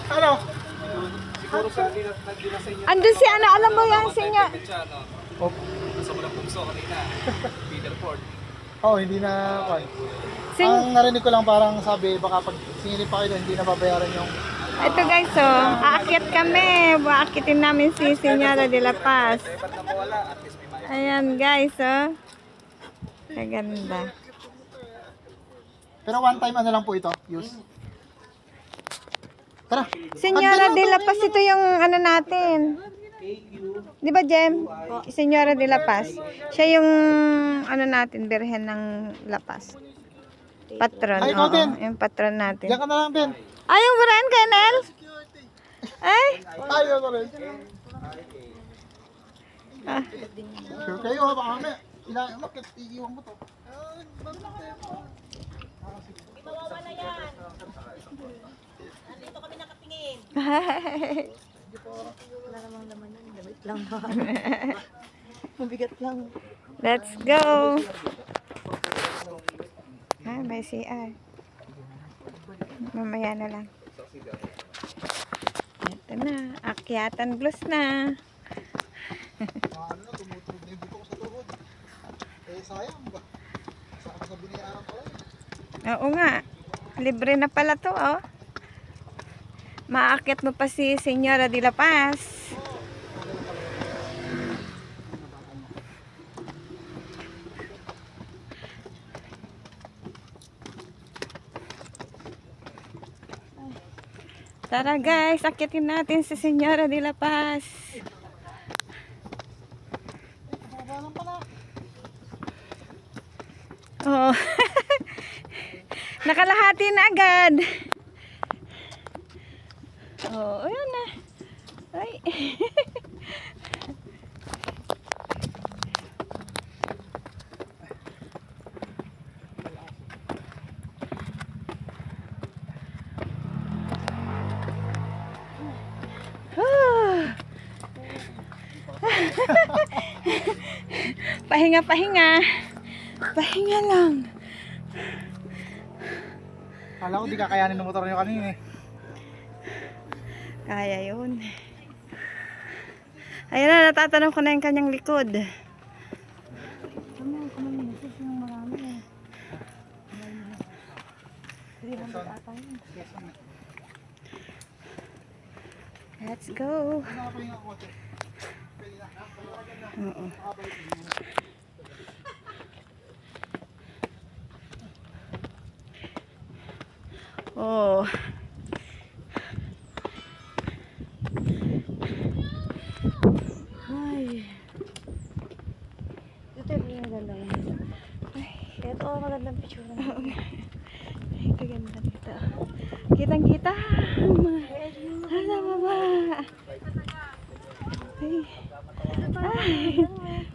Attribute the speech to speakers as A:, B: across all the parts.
A: Ano?
B: Siguro sa nagdila sa inyo.
C: Andun si ano, alam mo yan, sinya.
A: Oh,
B: Nasa walang pumso kanina. Peterport.
A: oh, hindi na kwan.
C: Sing
A: Ang narinig ko lang parang sabi baka pag singilip pa kayo doon, hindi na babayaran yung
C: Ito guys, oh, aakyat kami. Aakitin namin si Señora de la Paz.
B: Ba't na mawala? At least may maya.
C: Ayan guys, oh. Kaganda.
A: pero one time ano lang po ito, use. Tara.
C: Señora de la Paz, ito yung ano natin. Di ba, Jem? Señora de la Paz. Siya yung ano natin, birhen ng La Paz. Patron.
A: Ay, ikaw
C: Oo,
A: din.
C: yung patron natin.
A: Diyan ka na lang din.
C: Ayaw mo rin, Kenel? Ay?
A: Ayaw na rin.
C: Ah.
A: Sure kayo ha, baka kami. Bakit iiwan mo to?
D: Mabigat lang.
C: Let's go. Ah, may CR. Mamaya na lang. Ito na. Akyatan blues na.
A: Ano na, tumutulog na yung buto ko sa tuhod. Eh, sayang ba? Saan ka sa binayaran pala eh.
C: Oo nga. Libre na pala to, oh. Maakyat mo pa si Señora de la Paz. Tara guys, akyatin natin si Señora de la Paz. Oh. Nakalahati na agad. Oh, ayun na. Ay. Pahinga, pahinga. Pahinga lang.
A: Kala ko di kakayanin ng motor nyo kanina eh.
C: Kaya yun. Ayun na, natatanong ko na yung kanyang likod. Let's go. Oo. Oh. Ay.
D: Ito yung maganda.
C: Ay.
D: Ito ang magandang picture.
C: Ay, kaganda dito. Kitang-kita. Hala, baba. Ay. Ay.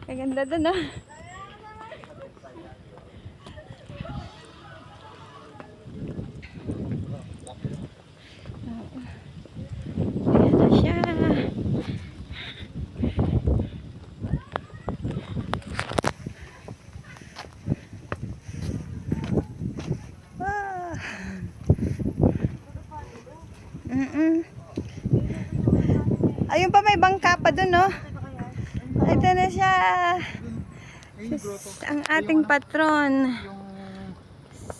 C: Kaganda dun, oh. Ayan na siya. Ayun pa, may bangka pa dun, no? Ito na siya. Ang ating patron.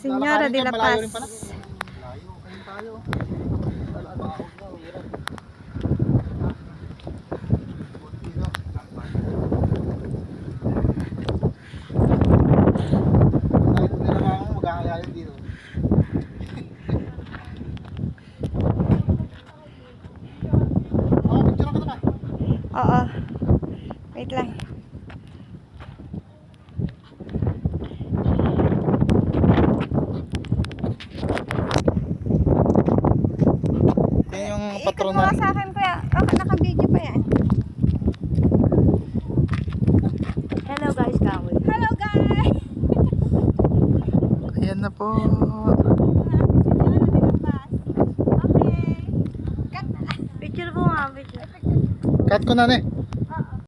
C: Señora de la Paz.
A: Malayo, kayo tayo. Kahit hindi naman ako mag-aalalim dito. Oh, picture ka na ba?
C: Oo. Wait lang.
A: Yan yung
C: Ikot
A: patron
C: mo
A: na.
C: nga sa akin, kuya. Oh, naka-video pa yan.
D: Hello guys, Kahoy.
C: Hello, guys!
A: Ayan na po.
C: Okay. Cut.
D: Picture mo nga, picture.
A: Cut ko na ne.